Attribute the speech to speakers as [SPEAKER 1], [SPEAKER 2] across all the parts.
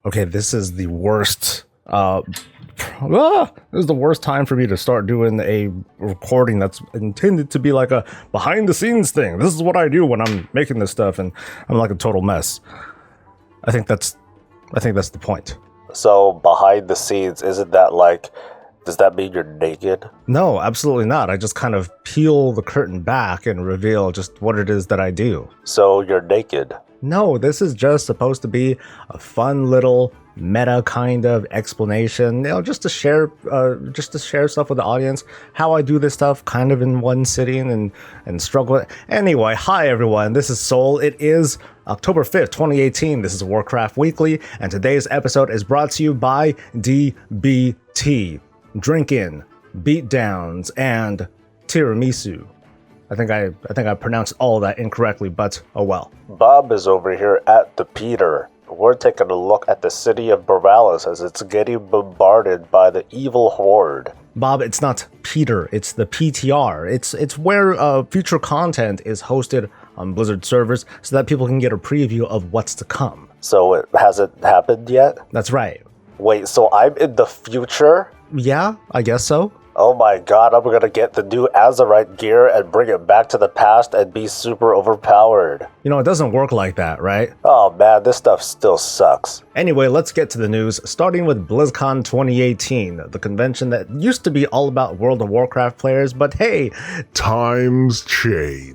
[SPEAKER 1] Okay, this is the worst. This is the worst time for me to start doing a recording that's intended to be like a behind the scenes thing. This is what I do when I'm making this stuff, and I'm like a total mess. I think that's the point.
[SPEAKER 2] So behind the scenes, isn't that like? Does that mean you're naked?
[SPEAKER 1] No, absolutely not. I just kind of peel the curtain back and reveal just what it is that I do.
[SPEAKER 2] So you're naked?
[SPEAKER 1] No, this is just supposed to be a fun little meta kind of explanation, just to share stuff with the audience, how I do this stuff kind of in one sitting and struggle. Anyway, hi everyone, this is Soul. It is October 5th, 2018. This is Warcraft Weekly, and today's episode is brought to you by DBT. Drinkin', beatdowns, and tiramisu. I think I pronounced all that incorrectly, but oh well.
[SPEAKER 2] Bob is over here at the Peter. We're taking a look at the city of Boralis as it's getting bombarded by the evil horde.
[SPEAKER 1] Bob, it's not Peter, it's the PTR. It's where future content is hosted on Blizzard servers so that people can get a preview of what's to come.
[SPEAKER 2] So it hasn't happened yet?
[SPEAKER 1] That's right.
[SPEAKER 2] Wait, so I'm in the future?
[SPEAKER 1] Yeah, I guess so.
[SPEAKER 2] Oh my god, I'm gonna get the new Azerite gear and bring it back to the past and be super overpowered.
[SPEAKER 1] You know, it doesn't work like that, right?
[SPEAKER 2] Oh man, this stuff still sucks.
[SPEAKER 1] Anyway, let's get to the news, starting with Blizzcon 2018, the convention that used to be all about World of Warcraft players, but hey,
[SPEAKER 3] times change.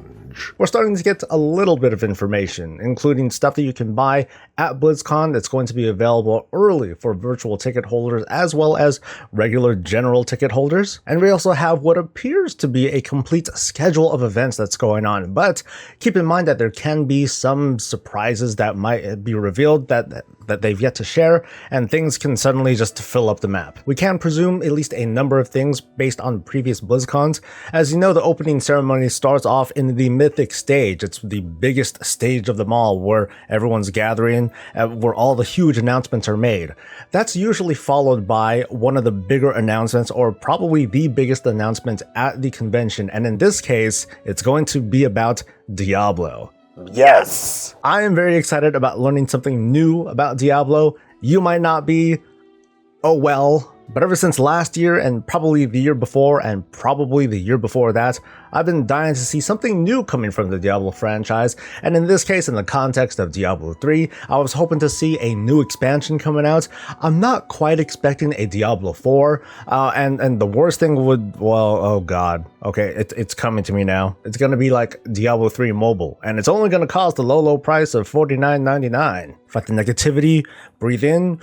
[SPEAKER 1] We're starting to get a little bit of information, including stuff that you can buy at BlizzCon that's going to be available early for virtual ticket holders as well as regular general ticket holders. And we also have what appears to be a complete schedule of events that's going on. But keep in mind that there can be some surprises that might be revealed that they've yet to share, and things can suddenly just fill up the map. We can presume at least a number of things based on previous BlizzCons. As you know, the opening ceremony starts off in the Mythic stage. It's the biggest stage of them all, where everyone's gathering, where all the huge announcements are made. That's usually followed by one of the bigger announcements, or probably the biggest announcement at the convention, and in this case, it's going to be about Diablo.
[SPEAKER 2] Yes!
[SPEAKER 1] I am very excited about learning something new about Diablo. You might not be. Oh well. But ever since last year, and probably the year before, and probably the year before that, I've been dying to see something new coming from the Diablo franchise, and in this case, in the context of Diablo 3, I was hoping to see a new expansion coming out. I'm not quite expecting a Diablo 4, and the worst thing would, well, oh god, okay, it's coming to me now. It's gonna be like Diablo 3 mobile, and it's only gonna cost a low price of $49.99. Fight the negativity, breathe in,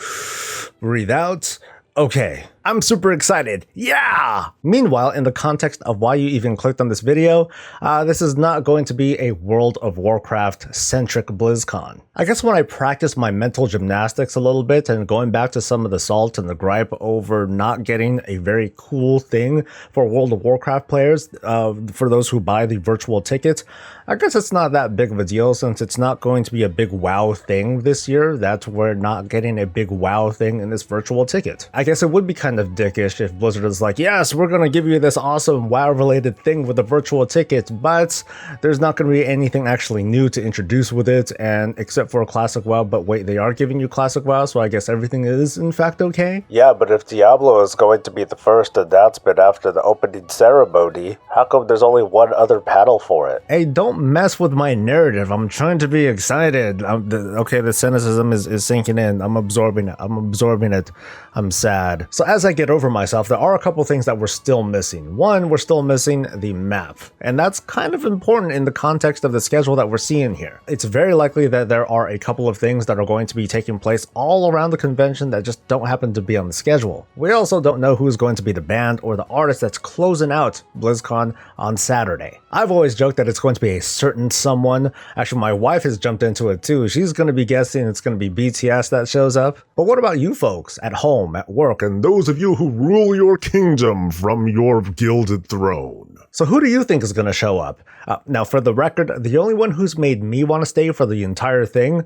[SPEAKER 1] breathe out. Okay, I'm super excited. Yeah! Meanwhile, in the context of why you even clicked on this video, this is not going to be a World of Warcraft-centric BlizzCon. I guess when I practice my mental gymnastics a little bit and going back to some of the salt and the gripe over not getting a very cool thing for World of Warcraft players, for those who buy the virtual ticket, I guess it's not that big of a deal since it's not going to be a big WoW thing this year. That we're not getting a big WoW thing in this virtual ticket. I guess it would be kind of dickish if Blizzard is like, yes, we're going to give you this awesome WoW related thing with a virtual ticket, but there's not going to be anything actually new to introduce with it, and except for a classic WoW. But wait, they are giving you classic WoW, so I guess everything is in fact okay?
[SPEAKER 2] Yeah, but if Diablo is going to be the first announcement after the opening ceremony, how come there's only one other panel for it?
[SPEAKER 1] Hey, don't mess with my narrative. I'm trying to be excited. Okay, the cynicism is sinking in. I'm absorbing it. I'm sad. So as I get over myself, there are a couple things that we're still missing. One, we're still missing the map, and that's kind of important in the context of the schedule that we're seeing here. It's very likely that there are a couple of things that are going to be taking place all around the convention that just don't happen to be on the schedule. We also don't know who's going to be the band or the artist that's closing out BlizzCon on Saturday. I've always joked that it's going to be a certain someone. Actually, my wife has jumped into it too. She's going to be guessing it's going to be BTS that shows up. But what about you folks at home, at work, and
[SPEAKER 3] those of you who rule your kingdom from your gilded throne?
[SPEAKER 1] So who do you think is going to show up? Now, for the record, the only one who's made me want to stay for the entire thing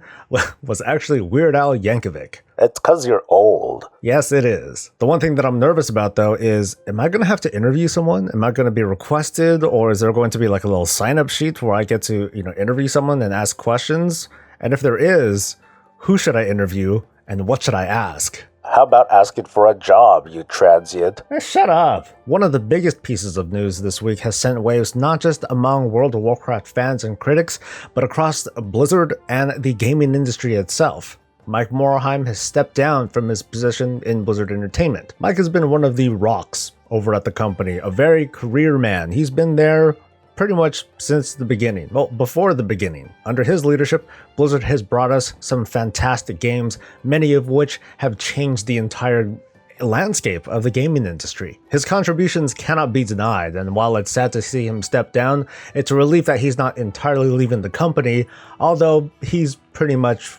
[SPEAKER 1] was actually Weird Al Yankovic.
[SPEAKER 2] It's because you're old.
[SPEAKER 1] Yes, it is. The one thing that I'm nervous about, though, is am I going to have to interview someone? Am I going to be requested? Or is there going to be like a little sign-up sheet where I get to, interview someone and ask questions? And if there is, who should I interview? And what should I ask?
[SPEAKER 2] How about asking for a job, you transient?
[SPEAKER 1] Shut up! One of the biggest pieces of news this week has sent waves not just among World of Warcraft fans and critics, but across Blizzard and the gaming industry itself. Mike Morhaime has stepped down from his position in Blizzard Entertainment. Mike has been one of the rocks over at the company, a very career man. He's been there pretty much since the beginning. Well, before the beginning. Under his leadership, Blizzard has brought us some fantastic games, many of which have changed the entire landscape of the gaming industry. His contributions cannot be denied, and while it's sad to see him step down, it's a relief that he's not entirely leaving the company, although he's pretty much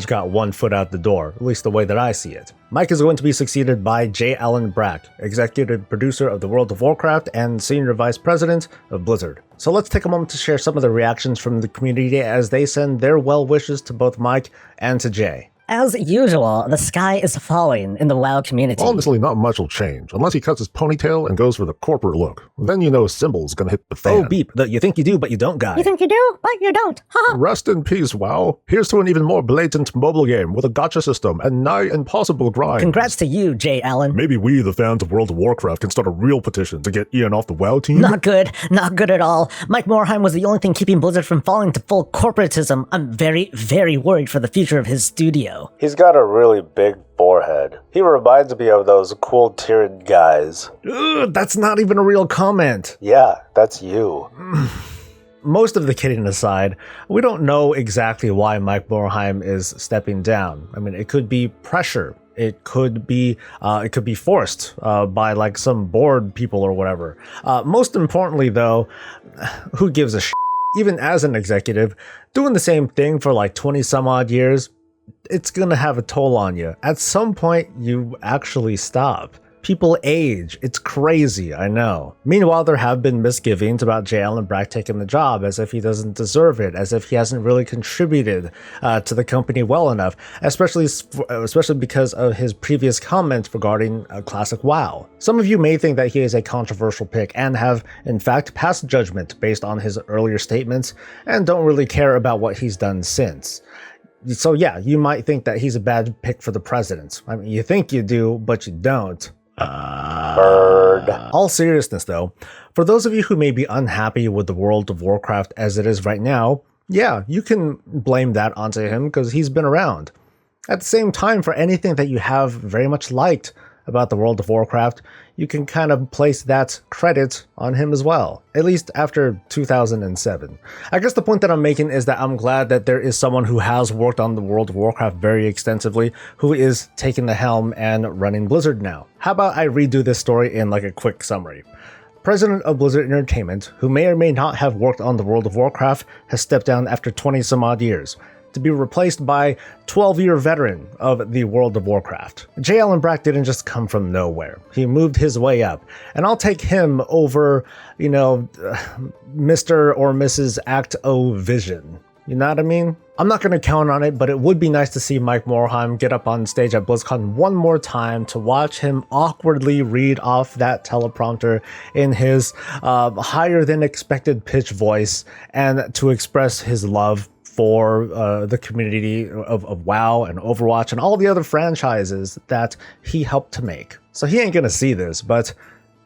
[SPEAKER 1] got one foot out the door, at least the way that I see it. Mike is going to be succeeded by J. Allen Brack, executive producer of the World of Warcraft and senior vice president of Blizzard. So let's take a moment to share some of the reactions from the community as they send their well wishes to both Mike and to Jay.
[SPEAKER 4] As usual, the sky is falling in the WoW community.
[SPEAKER 3] Honestly, not much will change, unless he cuts his ponytail and goes for the corporate look. Then you know Symbol's gonna hit the fan.
[SPEAKER 1] Oh, beep, the you think you do, but you don't guy.
[SPEAKER 4] You think you do, but you don't. Haha.
[SPEAKER 3] Rest in peace, WoW. Here's to an even more blatant mobile game with a gacha system and nigh impossible grind.
[SPEAKER 4] Congrats to you, J. Allen.
[SPEAKER 3] Maybe we, the fans of World of Warcraft, can start a real petition to get Ian off the WoW team?
[SPEAKER 4] Not good at all. Mike Morhaime was the only thing keeping Blizzard from falling to full corporatism. I'm very, very worried for the future of his studio.
[SPEAKER 2] He's got a really big forehead. He reminds me of those cool Tyrion guys.
[SPEAKER 1] Ugh, that's not even a real comment.
[SPEAKER 2] Yeah, that's you.
[SPEAKER 1] Most of the kidding aside, we don't know exactly why Mike Morhaime is stepping down. I mean, it could be pressure. It could be forced by like some board people or whatever. Most importantly, though, who gives a shit? Even as an executive, doing the same thing for like 20 some odd years, it's gonna have a toll on you. At some point, you actually stop. People age. It's crazy, I know. Meanwhile, there have been misgivings about J. Allen Brack taking the job, as if he doesn't deserve it, as if he hasn't really contributed to the company well enough, especially because of his previous comments regarding Classic WoW. Some of you may think that he is a controversial pick and have, in fact, passed judgment based on his earlier statements and don't really care about what he's done since. So yeah, you might think that he's a bad pick for the president. I mean, you think you do, but you don't.
[SPEAKER 2] Bird.
[SPEAKER 1] All seriousness though, for those of you who may be unhappy with the World of Warcraft as it is right now, yeah, you can blame that onto him because he's been around. At the same time, for anything that you have very much liked about the World of Warcraft, you can kind of place that credit on him as well, at least after 2007. I guess the point that I'm making is that I'm glad that there is someone who has worked on the World of Warcraft very extensively who is taking the helm and running Blizzard now. How about I redo this story in like a quick summary? President of Blizzard Entertainment, who may or may not have worked on the World of Warcraft, has stepped down after 20 some odd years, to be replaced by 12-year veteran of the World of Warcraft. J. Allen Brack didn't just come from nowhere. He moved his way up, and I'll take him over, Mr. or Mrs. Act O Vision. You know what I mean? I'm not going to count on it, but it would be nice to see Mike Morhaime get up on stage at Blizzcon one more time to watch him awkwardly read off that teleprompter in his higher than expected pitch voice and to express his love for the community of WoW and Overwatch and all the other franchises that he helped to make. So he ain't gonna see this, but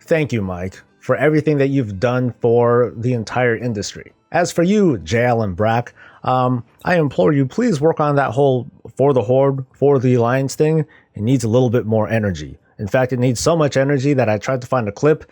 [SPEAKER 1] thank you, Mike, for everything that you've done for the entire industry. As for you, J. Allen Brack, I implore you, please work on that whole for the Horde, for the Alliance thing. It needs a little bit more energy. In fact, it needs so much energy that I tried to find a clip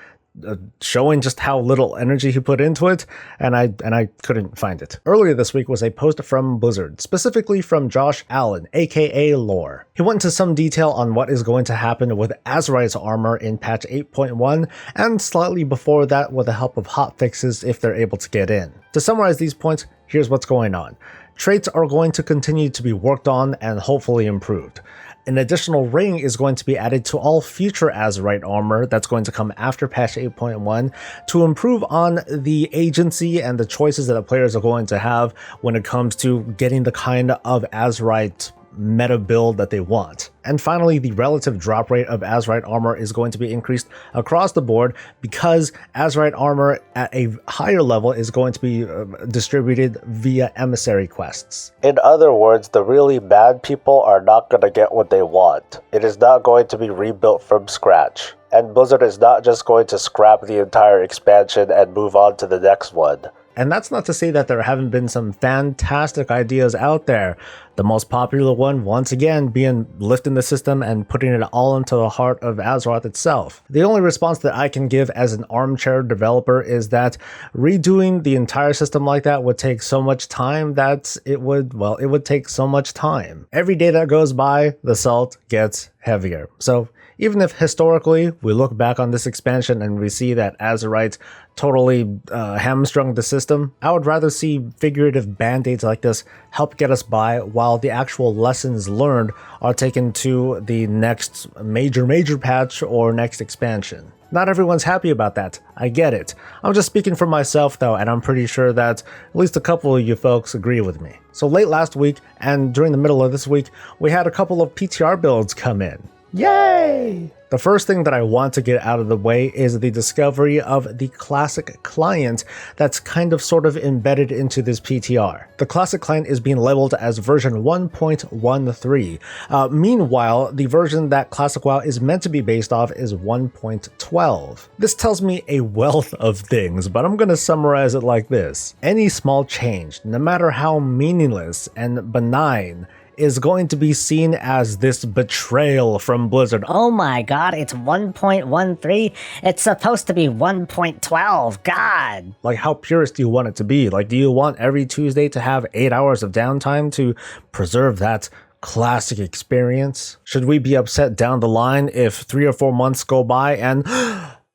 [SPEAKER 1] showing just how little energy he put into it, and I couldn't find it. Earlier this week was a post from Blizzard, specifically from Josh Allen, aka Lore. He went into some detail on what is going to happen with Azerite's armor in patch 8.1, and slightly before that with the help of hotfixes if they're able to get in. To summarize these points, here's what's going on. Traits are going to continue to be worked on and hopefully improved. An additional ring is going to be added to all future Azerite armor that's going to come after patch 8.1 to improve on the agency and the choices that the players are going to have when it comes to getting the kind of Azerite meta build that they want. And finally, the relative drop rate of Azerite armor is going to be increased across the board because Azerite armor at a higher level is going to be distributed via emissary quests.
[SPEAKER 2] In other words, the really bad people are not going to get what they want. It is not going to be rebuilt from scratch. And Blizzard is not just going to scrap the entire expansion and move on to the next one.
[SPEAKER 1] And that's not to say that there haven't been some fantastic ideas out there. The most popular one, once again, being lifting the system and putting it all into the heart of Azeroth itself. The only response that I can give as an armchair developer is that redoing the entire system like that would take so much time that it would take so much time. Every day that goes by, the salt gets heavier. So even if historically we look back on this expansion and we see that Azerite totally hamstrung the system, I would rather see figurative band-aids like this help get us by while the actual lessons learned are taken to the next major patch or next expansion. Not everyone's happy about that. I get it. I'm just speaking for myself though, and I'm pretty sure that at least a couple of you folks agree with me. So late last week and during the middle of this week, we had a couple of PTR builds come in. Yay! The first thing that I want to get out of the way is the discovery of the Classic client that's kind of sort of embedded into this PTR. The Classic client is being labeled as version 1.13. Meanwhile, the version that Classic WoW is meant to be based off is 1.12. This tells me a wealth of things, but I'm going to summarize it like this. Any small change, no matter how meaningless and benign, is going to be seen as this betrayal from Blizzard.
[SPEAKER 4] Oh my god, it's 1.13? It's supposed to be 1.12, god!
[SPEAKER 1] Like, how purist do you want it to be? Like, do you want every Tuesday to have 8 hours of downtime to preserve that classic experience? Should we be upset down the line if 3 or 4 months go by and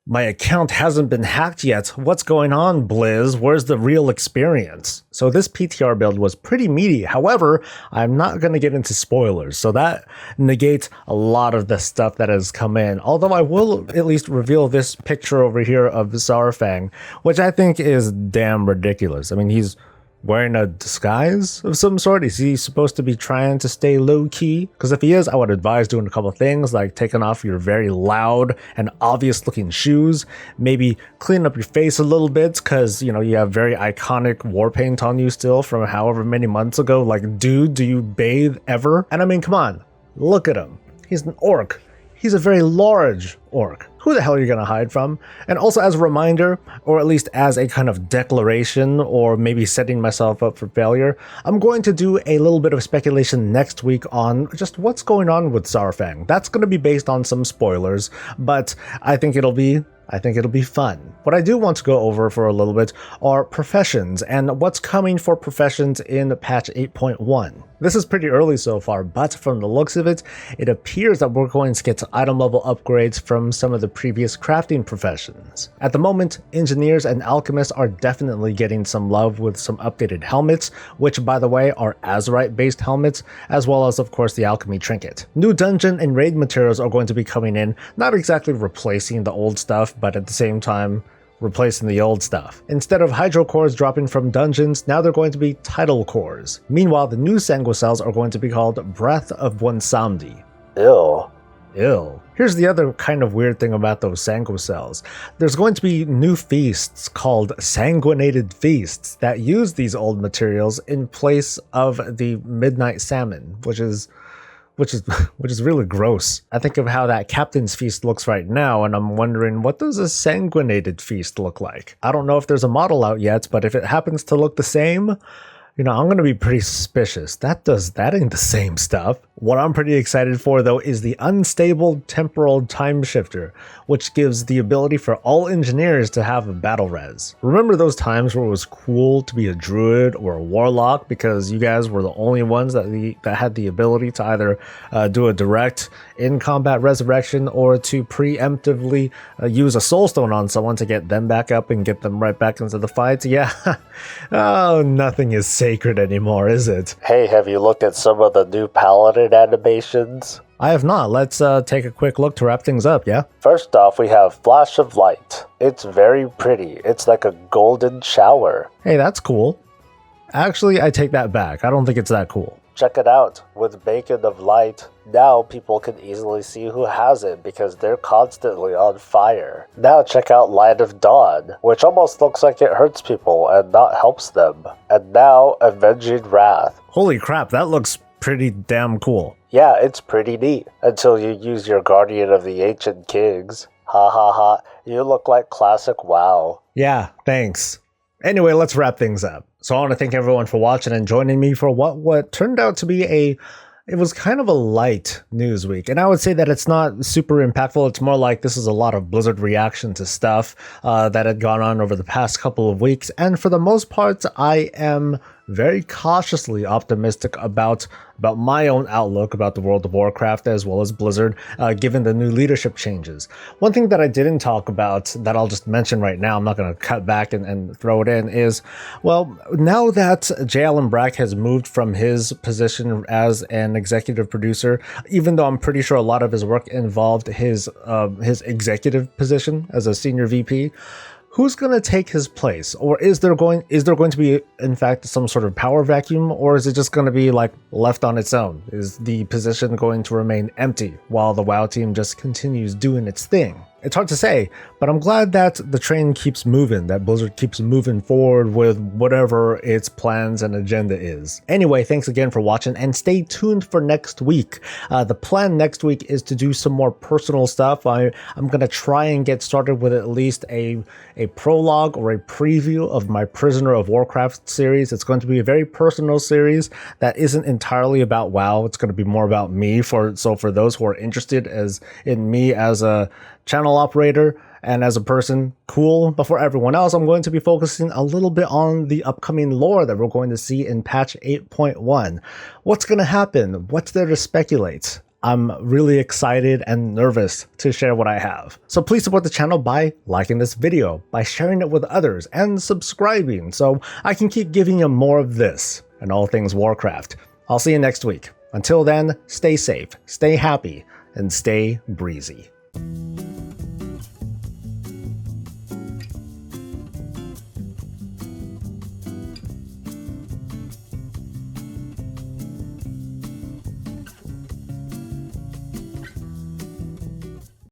[SPEAKER 1] my account hasn't been hacked yet? What's going on, Blizz? Where's the real experience? So this PTR build was pretty meaty. However, I'm not going to get into spoilers, so that negates a lot of the stuff that has come in. Although I will at least reveal this picture over here of Saurfang, which I think is damn ridiculous. I mean, he's wearing a disguise of some sort. Is he supposed to be trying to stay low-key? Because if he is, I would advise doing a couple of things, like taking off your very loud and obvious-looking shoes, maybe clean up your face a little bit, because, you know, you have very iconic war paint on you still from however many months ago. Like, dude, do you bathe ever? And I mean, come on, look at him. He's an orc. He's a very large orc. Who the hell are you going to hide from? And also as a reminder, or at least as a kind of declaration, or maybe setting myself up for failure, I'm going to do a little bit of speculation next week on just what's going on with Saurfang. That's going to be based on some spoilers, but I think it'll be fun. What I do want to go over for a little bit are professions and what's coming for professions in patch 8.1. This is pretty early so far, but from the looks of it, it appears that we're going to get item level upgrades from some of the previous crafting professions. At the moment, engineers and alchemists are definitely getting some love with some updated helmets, which by the way are Azerite based helmets, as well as of course the alchemy trinket. New dungeon and raid materials are going to be coming in, not exactly replacing the old stuff, but at the same time replacing the old stuff. Instead of hydro cores dropping from dungeons, now they're going to be tidal cores. Meanwhile, the new sanguine cells are going to be called Breath of Bwonsamdi.
[SPEAKER 2] Ew.
[SPEAKER 1] Here's the other kind of weird thing about those sanguine cells. There's going to be new feasts called sanguinated feasts that use these old materials in place of the midnight salmon, which is really gross. I think of how that captain's feast looks right now, and I'm wondering, what does a sanguinated feast look like? I don't know if there's a model out yet, but if it happens to look the same, you know, I'm going to be pretty suspicious. That ain't the same stuff. What I'm pretty excited for, though, is the Unstable Temporal Time Shifter, which gives the ability for all engineers to have a battle res. Remember those times where it was cool to be a druid or a warlock because you guys were the only ones that had the ability to either do a direct in-combat resurrection or to preemptively use a soulstone on someone to get them back up and get them right back into the fight? Yeah. Oh, nothing is sacred anymore, is it?
[SPEAKER 2] Hey, have you looked at some of the new paladin animations?
[SPEAKER 1] I have not. Let's take a quick look to wrap things up, yeah?
[SPEAKER 2] First off, we have Flash of Light. It's very pretty. It's like a golden shower.
[SPEAKER 1] Hey, that's cool. Actually, I take that back. I don't think it's that cool.
[SPEAKER 2] Check it out. With Beacon of Light, now people can easily see who has it because they're constantly on fire. Now check out Light of Dawn, which almost looks like it hurts people and not helps them. And now Avenging Wrath.
[SPEAKER 1] Holy crap, that looks pretty damn cool.
[SPEAKER 2] Yeah, it's pretty neat, until you use your Guardian of the Ancient Kings. Ha ha ha, you look like classic WoW.
[SPEAKER 1] Yeah, thanks. Anyway, let's wrap things up. So I want to thank everyone for watching and joining me for what turned out to be it was kind of a light news week. And I would say that it's not super impactful. It's more like this is a lot of Blizzard reaction to stuff that had gone on over the past couple of weeks. And for the most part, I am very cautiously optimistic about my own outlook about the world of Warcraft as well as Blizzard, given the new leadership changes. One thing that I didn't talk about that I'll just mention right now, I'm not going to cut back and throw it in, is, well, now that J. Allen Brack has moved from his position as an executive producer, even though I'm pretty sure a lot of his work involved his executive position as a senior VP, who's going to take his place? Or is there going to be, in fact, some sort of power vacuum? Or is it just going to be like left on its own? Is the position going to remain empty while the WoW team just continues doing its thing? It's hard to say, but I'm glad that the train keeps moving, that Blizzard keeps moving forward with whatever its plans and agenda is. Anyway, thanks again for watching, and stay tuned for next week. The plan next week is to do some more personal stuff. I'm going to try and get started with at least a prologue or a preview of my Prisoner of Warcraft series. It's going to be a very personal series that isn't entirely about WoW. It's going to be more about me. So for those who are interested in me as a channel operator and as a person, cool. But for everyone else, I'm going to be focusing a little bit on the upcoming lore that we're going to see in patch 8.1. What's going to happen? What's there to speculate? I'm really excited and nervous to share what I have. So please support the channel by liking this video, by sharing it with others, and subscribing so I can keep giving you more of this and all things Warcraft. I'll see you next week. Until then, stay safe, stay happy, and stay breezy.